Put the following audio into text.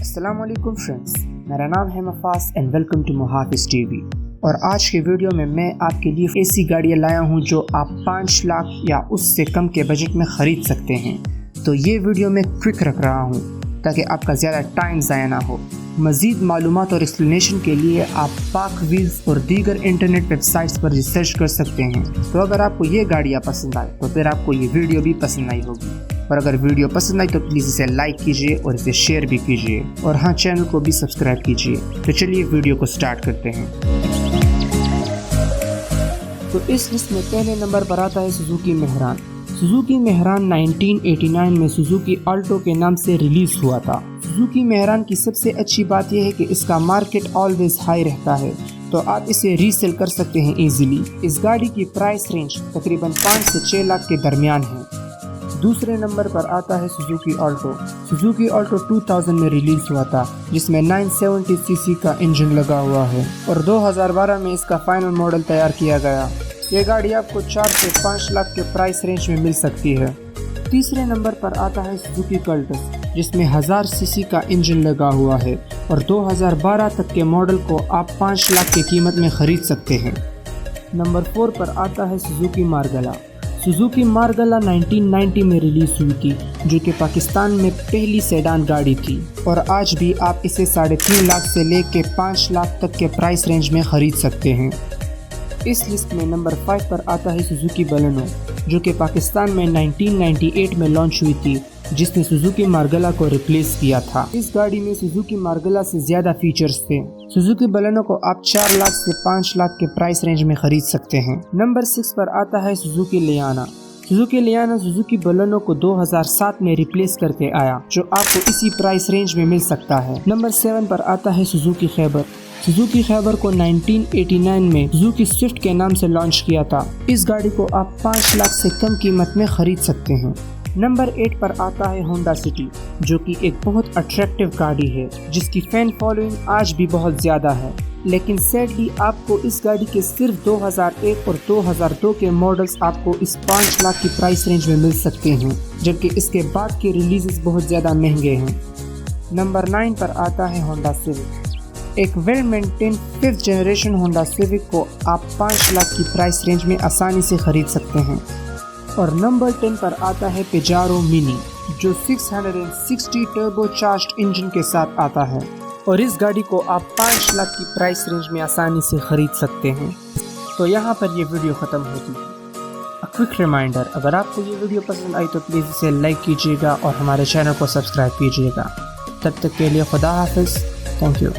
السلام علیکم فرینڈز، میرا نام ہے مفاس اینڈ ویلکم ٹو محافظ ٹی وی۔ اور آج کے ویڈیو میں آپ کے لیے ایسی گاڑیاں لایا ہوں جو آپ 5 لاکھ یا اس سے کم کے بجٹ میں خرید سکتے ہیں۔ تو یہ ویڈیو میں کوئک رکھ رہا ہوں تاکہ آپ کا زیادہ ٹائم ضائع نہ ہو۔ مزید معلومات اور ایکسپلینیشن کے لیے آپ پاک ویلز اور دیگر انٹرنیٹ ویب سائٹس پر ریسرچ کر سکتے ہیں۔ تو اگر آپ کو یہ گاڑیاں پسند آئے تو پھر آپ کو یہ ویڈیو بھی پسند آئی ہوگی، اور اگر ویڈیو پسند آئی تو پلیز اسے لائک کیجیے اور اسے شیئر بھی کیجیے، اور ہاں چینل کو بھی سبسکرائب کیجیے۔ تو چلیے ویڈیو کو سٹارٹ کرتے ہیں۔ تو اس لسٹ میں پہلے نمبر پر آتا ہے سوزوکی مہران۔ سوزوکی مہران 1989 میں سوزوکی آلٹو کے نام سے ریلیز ہوا تھا۔ سوزوکی مہران کی سب سے اچھی بات یہ ہے کہ اس کا مارکیٹ آلویز ہائی رہتا ہے، تو آپ اسے ری سیل کر سکتے ہیں ایزیلی۔ اس گاڑی کی پرائس رینج تقریباً 5 سے 6 لاکھ کے درمیان ہے۔ دوسرے نمبر پر آتا ہے سوزوکی آلٹو۔ سوزوکی آلٹو 2000 میں ریلیز ہوا تھا، جس میں 970 سی سی کا انجن لگا ہوا ہے، اور 2012 میں اس کا فائنل ماڈل تیار کیا گیا۔ یہ گاڑی آپ کو 4 سے 5 لاکھ کے پرائس رینج میں مل سکتی ہے۔ تیسرے نمبر پر آتا ہے سوزوکی کلٹس، جس میں 1000 سی سی کا انجن لگا ہوا ہے، اور 2012 تک کے ماڈل کو آپ 5 لاکھ کی قیمت میں خرید سکتے ہیں۔ نمبر 4 پر آتا ہے سوزوکی مارگلا۔ سوزوکی مارگلا 1990 میں ریلیز ہوئی تھی، جو کہ پاکستان میں پہلی سیڈان گاڑی تھی، اور آج بھی آپ اسے 3.5 لاکھ سے لے کے 5 لاکھ تک کے پرائس رینج میں خرید سکتے ہیں۔ اس لسٹ میں نمبر 5 پر آتا ہے سوزوکی بلینو، جو کہ پاکستان میں 1998 میں لانچ ہوئی تھی، جس نے سوزوکی مارگلا کو ریپلیس کیا تھا۔ اس گاڑی میں سوزوکی مارگلا سے زیادہ فیچرز تھے۔ سوزوکی بلینو کو آپ 4 لاکھ سے 5 لاکھ کے پرائس رینج میں خرید سکتے ہیں۔ نمبر 6 پر آتا ہے Suzuki Liana. Suzuki Liana Suzuki Baleno کو 2007 میں ریپلیس کر کے آیا، جو آپ کو اسی پرائس رینج میں مل سکتا ہے۔ نمبر 7 پر آتا ہے سوزوکی خیبر۔ سوزوکی خیبر کو 1989 میں سوزوکی سوئفٹ کے نام سے لانچ کیا تھا۔ اس گاڑی کو آپ 5 لاکھ سے کم قیمت میں خرید سکتے ہیں۔ نمبر 8 پر آتا ہے ہونڈا سٹی، جو کہ ایک بہت اٹریکٹیو گاڑی ہے، جس کی فین فالوئنگ آج بھی بہت زیادہ ہے، لیکن سیڈلی آپ کو اس گاڑی کے صرف 2001 اور 2002 کے ماڈلز آپ کو اس 5 لاکھ کی پرائس رینج میں مل سکتے ہیں، جبکہ اس کے بعد کے ریلیزز بہت زیادہ مہنگے ہیں۔ نمبر 9 پر آتا ہے ہونڈا سیوک۔ ایک well maintain 5th generation Honda Civic کو آپ 5 لاکھ کی پرائس رینج میں آسانی سے خرید سکتے ہیں۔ اور نمبر 10 پر آتا ہے پیجارو منی، جو 660 ٹربو چارجڈ انجن کے ساتھ آتا ہے، اور اس گاڑی کو آپ 5 لاکھ کی پرائس رینج میں آسانی سے خرید سکتے ہیں۔ تو یہاں پر یہ ویڈیو ختم ہوتی ہے۔ کوئک ریمائنڈر، اگر آپ کو یہ ویڈیو پسند آئی تو پلیز اسے لائک کیجیے گا اور ہمارے چینل کو سبسکرائب کیجیے گا۔ تب تک کے لیے خدا حافظ، تھینک یو۔